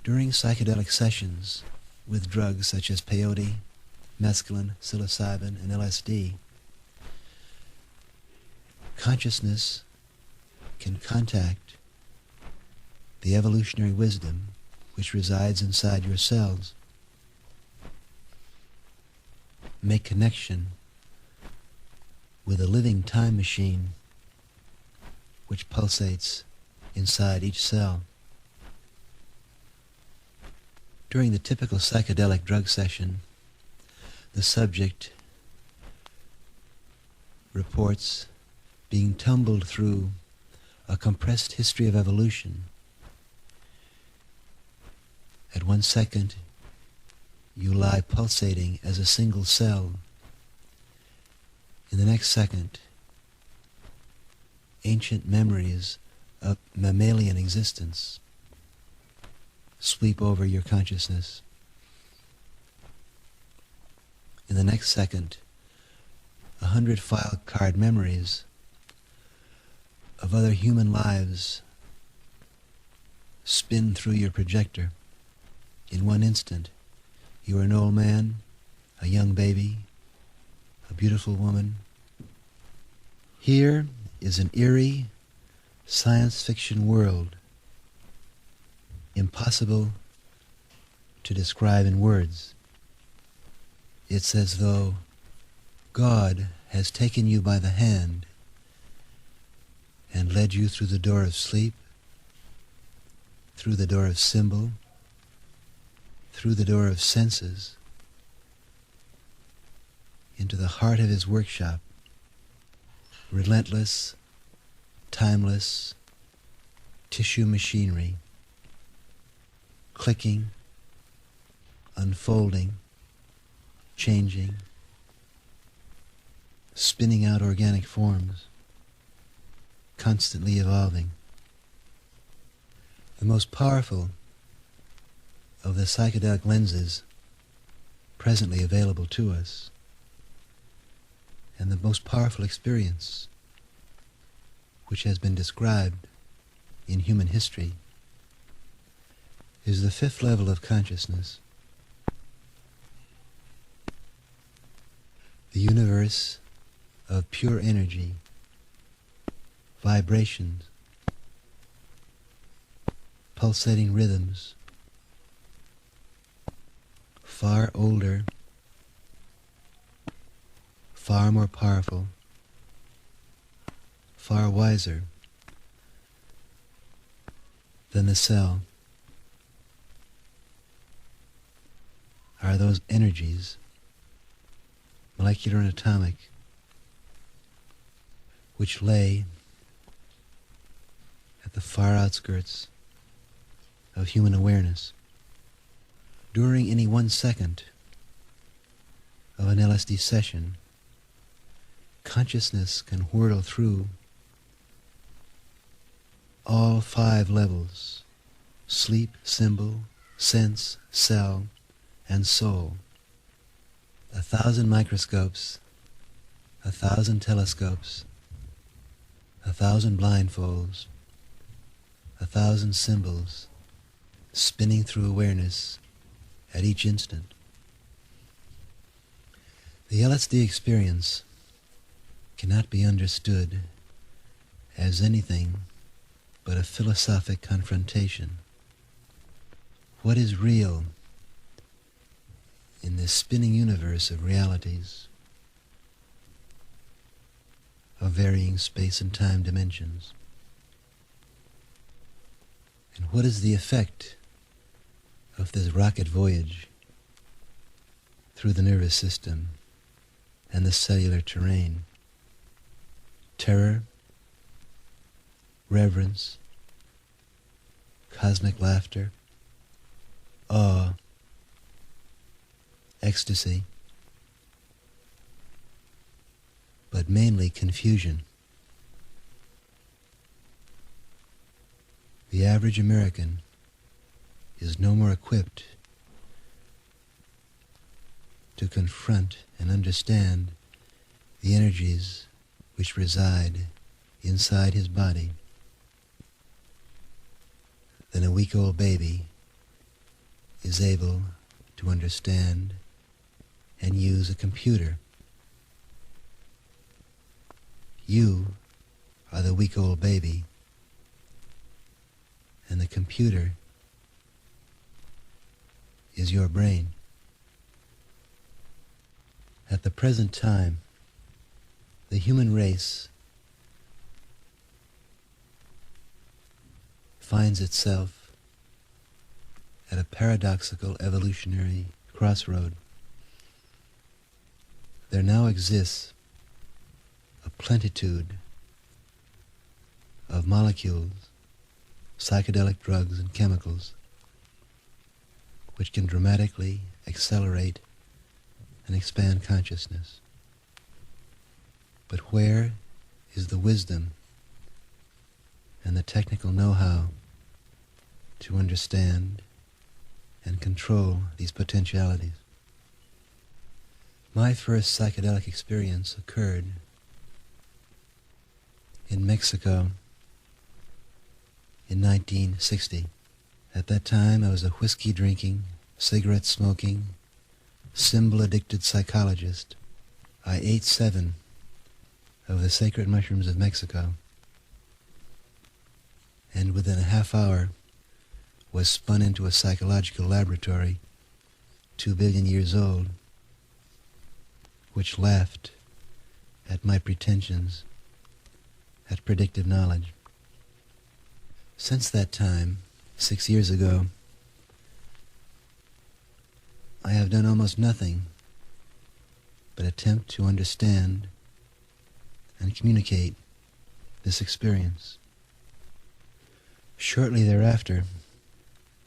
During psychedelic sessions with drugs such as peyote, mescaline, psilocybin, and LSD, consciousness can contact the evolutionary wisdom which resides inside your cells, make connection with a living time machine which pulsates inside each cell. During the typical psychedelic drug session, the subject reports being tumbled through a compressed history of evolution. At 1 second, you lie pulsating as a single cell. In the next second, ancient memories of mammalian existence sweep over your consciousness. In the next second, 100 file card memories of other human lives spin through your projector. In 1 instant, you are an old man, a young baby, a beautiful woman. Here is an eerie science fiction world, impossible to describe in words. It's as though God has taken you by the hand and led you through the door of sleep, through the door of symbol, through the door of senses, into the heart of his workshop, relentless, timeless tissue machinery, clicking, unfolding, changing, spinning out organic forms, constantly evolving. The most powerful of the psychedelic lenses presently available to us, and the most powerful experience which has been described in human history, is the 5th level of consciousness. The universe of pure energy, vibrations, pulsating rhythms, far older, far more powerful, far wiser than the cell, are those energies, molecular and atomic, which lay at the far outskirts of human awareness. During any 1 second of an LSD session, consciousness can whirl through all 5 levels: sleep, symbol, sense, cell, and soul. 1,000 microscopes, 1,000 telescopes, 1,000 blindfolds, 1,000 symbols spinning through awareness at each instant. The LSD experience cannot be understood as anything but a philosophic confrontation. What is real in this spinning universe of realities, of varying space and time dimensions? And what is the effect of this rocket voyage through the nervous system and the cellular terrain? Terror, reverence, cosmic laughter, awe, ecstasy, but mainly confusion. The average American is no more equipped to confront and understand the energies which reside inside his body than a week-old baby is able to understand and use a computer. You are the week old baby, and the computer is your brain. At the present time, the human race finds itself at a paradoxical evolutionary crossroad. There now exists a plenitude of molecules, psychedelic drugs and chemicals which can dramatically accelerate and expand consciousness. But where is the wisdom and the technical know-how to understand and control these potentialities? My first psychedelic experience occurred in Mexico in 1960. At that time, I was a whiskey-drinking, cigarette-smoking, symbol-addicted psychologist. I ate 7 of the sacred mushrooms of Mexico, and within a half hour was spun into a psychological laboratory 2 billion years old, which laughed at my pretensions at predictive knowledge. Since that time, 6 years ago, I have done almost nothing but attempt to understand and communicate this experience. Shortly thereafter,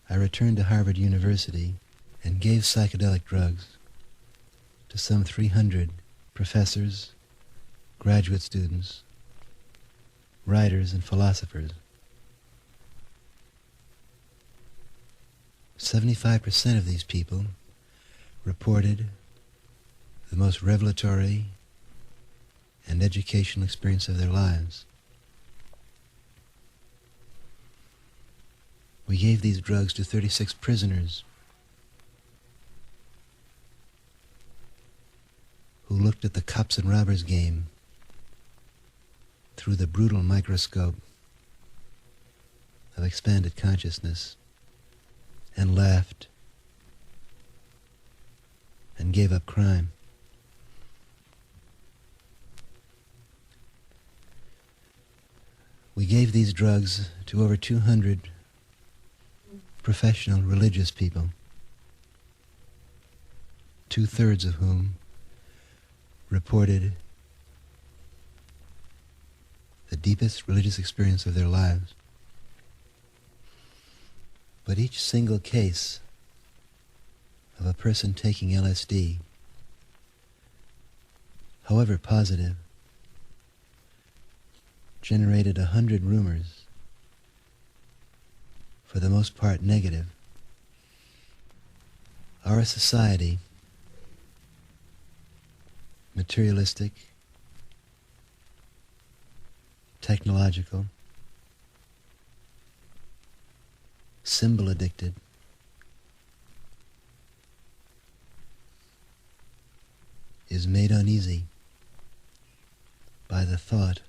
I returned to Harvard University and gave psychedelic drugs to some 300 professors, graduate students, writers, and philosophers. 75% of these people reported the most revelatory and educational experience of their lives. We gave these drugs to 36 prisoners who looked at the cops and robbers game through the brutal microscope of expanded consciousness and laughed and gave up crime. We gave these drugs to over 200 professional religious people, 2/3 of whom reported the deepest religious experience of their lives. But each single case of a person taking LSD, however positive, generated 100 rumors, for the most part negative. Our society, materialistic, technological, symbol addicted, is made uneasy by the thought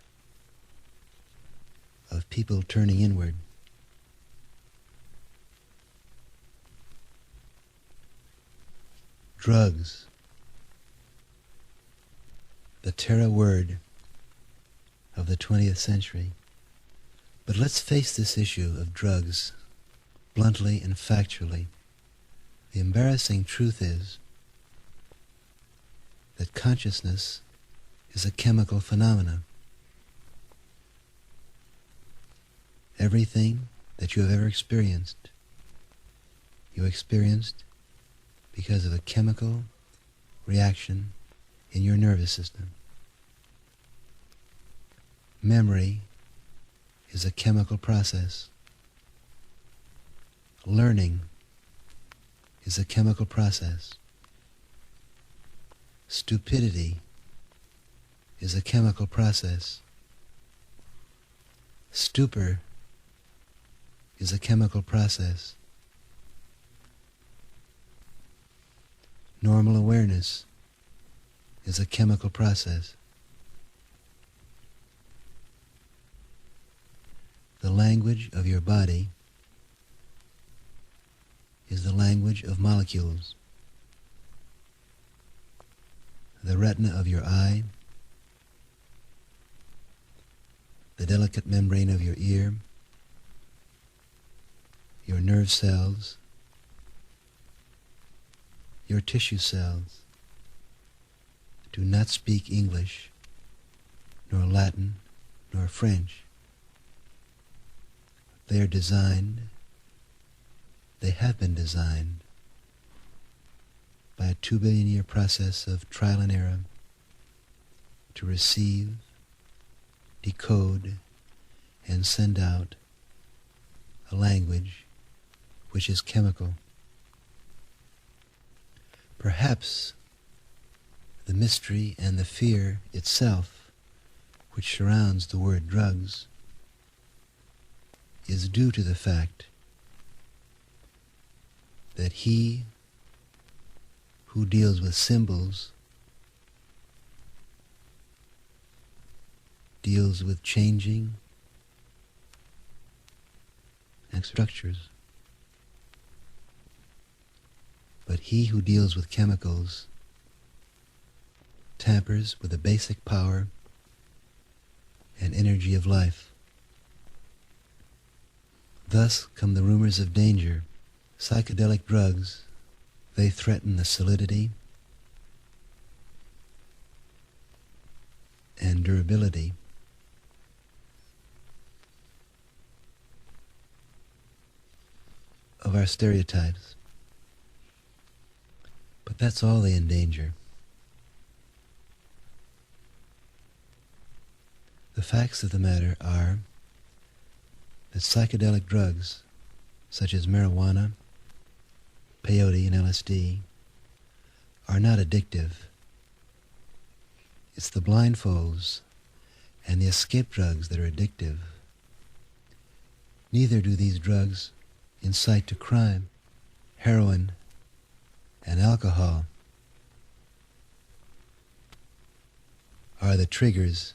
of people turning inward. Drugs, the terror word of the 20th century. But let's face this issue of drugs bluntly and factually. The embarrassing truth is that consciousness is a chemical phenomenon. Everything that you have ever experienced, you experienced because of a chemical reaction in your nervous system. Memory is a chemical process. Learning is a chemical process. Stupidity is a chemical process. Stupor is a chemical process. Normal awareness is a chemical process. The language of your body is the language of molecules. The retina of your eye, the delicate membrane of your ear, your nerve cells, your tissue cells do not speak English, nor Latin, nor French. They are designed, they have been designed by a 2 billion year process of trial and error to receive, decode, and send out a language which is chemical. Perhaps the mystery and the fear itself which surrounds the word drugs is due to the fact that he who deals with symbols deals with changing and structures. But he who deals with chemicals tampers with the basic power and energy of life. Thus come the rumors of danger. Psychedelic drugs, they threaten the solidity and durability of our stereotypes. But that's all they endanger. The facts of the matter are that psychedelic drugs, such as marijuana, peyote, and LSD, are not addictive. It's the blindfolds and the escape drugs that are addictive. Neither do these drugs incite to crime. Heroin and alcohol are the triggers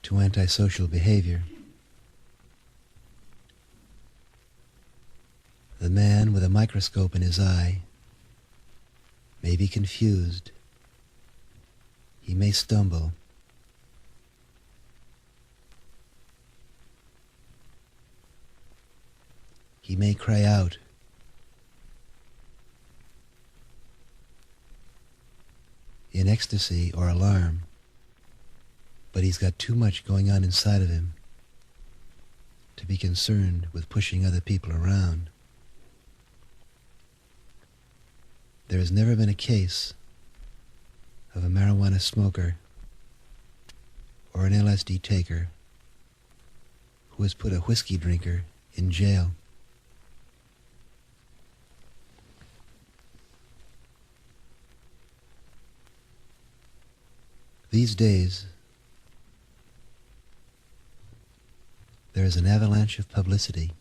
to antisocial behavior. The man with a microscope in his eye may be confused. He may stumble. He may cry out. In ecstasy or alarm, but he's got too much going on inside of him to be concerned with pushing other people around. There has never been a case of a marijuana smoker or an LSD taker who has put a whiskey drinker in jail. These days, there is an avalanche of publicity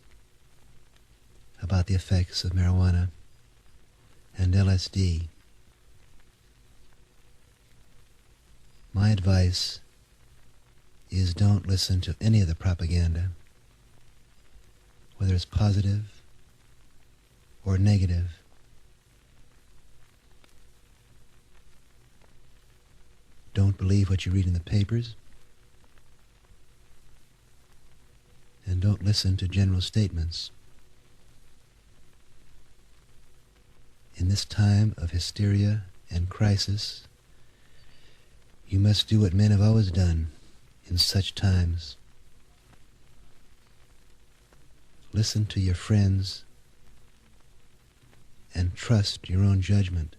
about the effects of marijuana and LSD. My advice is don't listen to any of the propaganda, whether it's positive or negative. Don't believe what you read in the papers, and don't listen to general statements. In this time of hysteria and crisis, you must do what men have always done in such times. Listen to your friends and trust your own judgment.